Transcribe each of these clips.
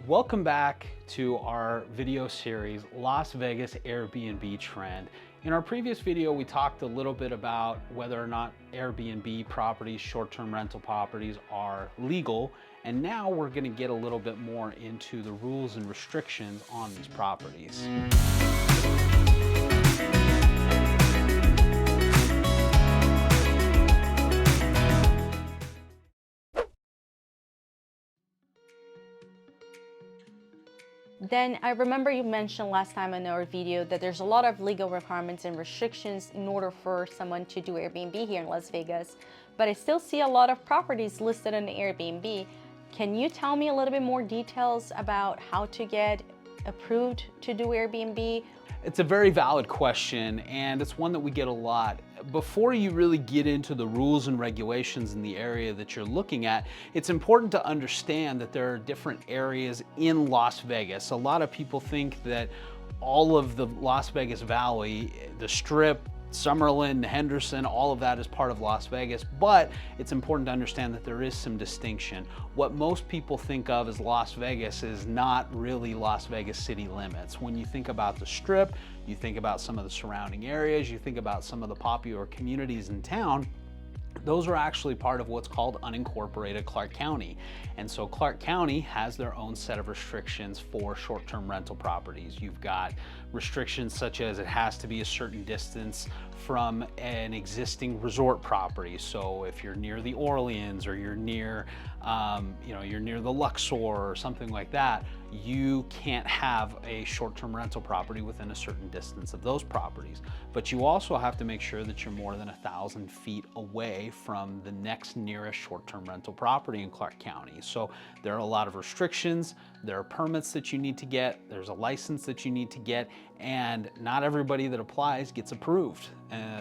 Welcome back to our video series, Las Vegas Airbnb Trend. In our previous video, we talked a little bit about whether or not Airbnb properties, short-term rental properties are legal. And now we're gonna get a little bit more into the rules and restrictions on these properties. Then I remember you mentioned last time in our video that there's a lot of legal requirements and restrictions in order for someone to do Airbnb here in Las Vegas, but I still see a lot of properties listed on Airbnb. Can you tell me a little bit more details about how to get approved to do Airbnb? It's a very valid question, and it's one that we get a lot. Before you really get into the rules and regulations in the area that you're looking at, it's important to understand that there are different areas in Las Vegas. A lot of people think that all of the Las Vegas Valley, the Strip, Summerlin, Henderson, all of that is part of Las Vegas, but it's important to understand that there is some distinction. What most people think of as Las Vegas is not really Las Vegas city limits. When you think about the Strip, you think about some of the surrounding areas, you think about some of the popular communities in town, those are actually part of what's called unincorporated Clark County. And so Clark County has their own set of restrictions for short-term rental properties. You've got restrictions such as it has to be a certain distance from an existing resort property. So if you're near the Orleans or you're near, you're near the Luxor or something like that, you can't have a short-term rental property within a certain distance of those properties. But you also have to make sure that you're more than 1,000 feet away from the next nearest short-term rental property in Clark County. So there are a lot of restrictions, there are permits that you need to get, there's a license that you need to get, and not everybody that applies gets approved.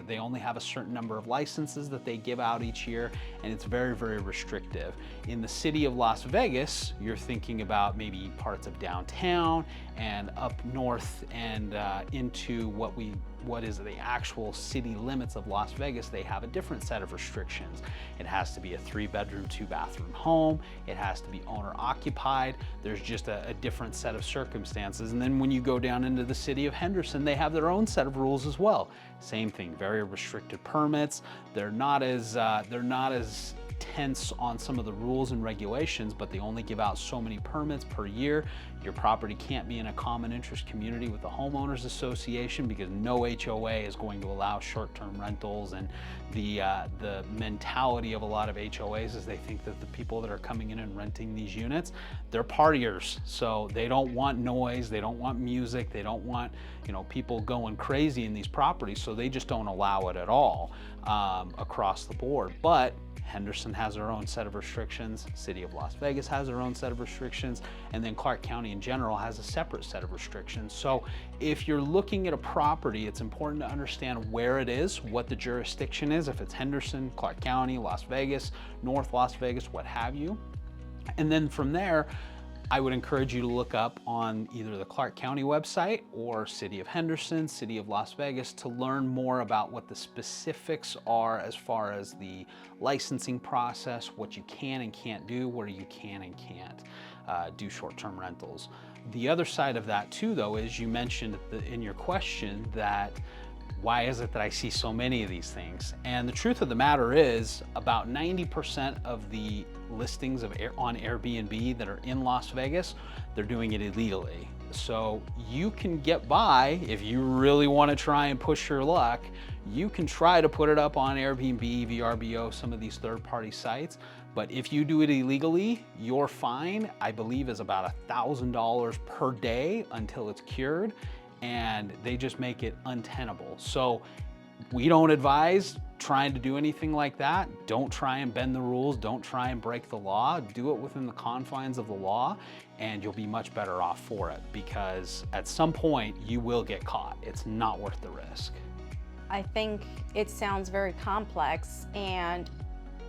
They only have a certain number of licenses that they give out each year, and it's very, very restrictive. In the city of Las Vegas, you're thinking about maybe parts of downtown and up north and into what is the actual city limits of Las Vegas. They have a different set of restrictions. It has to be a 3-bedroom, 2-bathroom home. It has to be owner occupied. There's just a different set of circumstances. And then when you go down into the city of Henderson, they have their own set of rules as well. Same thing, very restricted permits. They're not as tense on some of the rules and regulations, but they only give out so many permits per year. Your property can't be in a common interest community with the homeowners association because no HOA is going to allow short-term rentals. And the mentality of a lot of HOAs is they think that the people that are coming in and renting these units, they're partiers. So they don't want noise, they don't want music, they don't want people going crazy in these properties. So they just don't allow it at all across the board. But Henderson has their own set of restrictions, City of Las Vegas has their own set of restrictions, and then Clark County in general has a separate set of restrictions. So if you're looking at a property, it's important to understand where it is, what the jurisdiction is, if it's Henderson, Clark County, Las Vegas, North Las Vegas, what have you. And then from there, I would encourage you to look up on either the Clark County website or City of Henderson, City of Las Vegas to learn more about what the specifics are as far as the licensing process, what you can and can't do, where you can and can't do short-term rentals. The other side of that too, though, is you mentioned in your question that why is it that I see so many of these things? And the truth of the matter is about 90% of the listings on Airbnb that are in Las Vegas, they're doing it illegally. So you can get by if you really want to try and push your luck. You can try to put it up on Airbnb, VRBO, some of these third-party sites. But if you do it illegally, your fine, I believe, is about $1,000 per day until it's cured. And they just make it untenable. So we don't advise trying to do anything like that. Don't try and bend the rules. Don't try and break the law. Do it within the confines of the law, and you'll be much better off for it, because at some point you will get caught. It's not worth the risk. I think it sounds very complex, and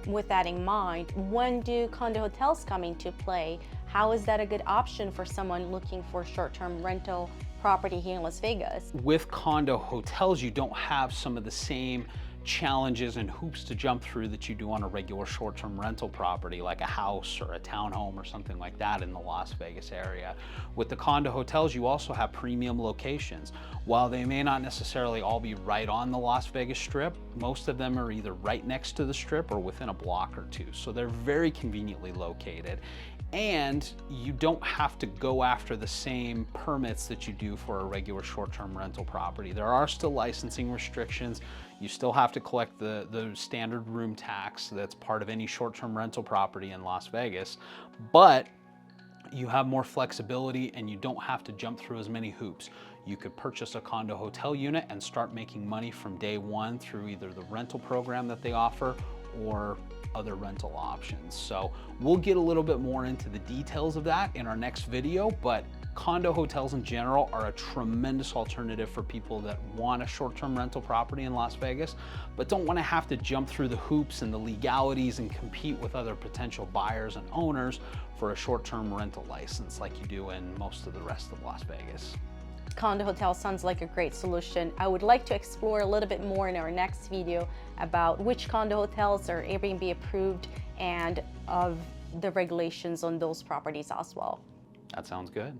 with that in mind, when do condo hotels come into play? How is that a good option for someone looking for short-term rental property here in Las Vegas? With condo hotels, you don't have some of the same challenges and hoops to jump through that you do on a regular short-term rental property, like a house or a townhome or something like that in the Las Vegas area. With the condo hotels, you also have premium locations. While they may not necessarily all be right on the Las Vegas Strip, most of them are either right next to the Strip or within a block or two. So they're very conveniently located. And you don't have to go after the same permits that you do for a regular short-term rental property. There are still licensing restrictions. You still have to collect the standard room tax that's part of any short-term rental property in Las Vegas, but you have more flexibility and you don't have to jump through as many hoops. You could purchase a condo hotel unit and start making money from day one through either the rental program that they offer or other rental options. So we'll get a little bit more into the details of that in our next video, but condo hotels in general are a tremendous alternative for people that want a short-term rental property in Las Vegas, but don't want to have to jump through the hoops and the legalities and compete with other potential buyers and owners for a short-term rental license like you do in most of the rest of Las Vegas. Condo hotel sounds like a great solution. I would like to explore a little bit more in our next video about which condo hotels are Airbnb approved and of the regulations on those properties as well. That sounds good.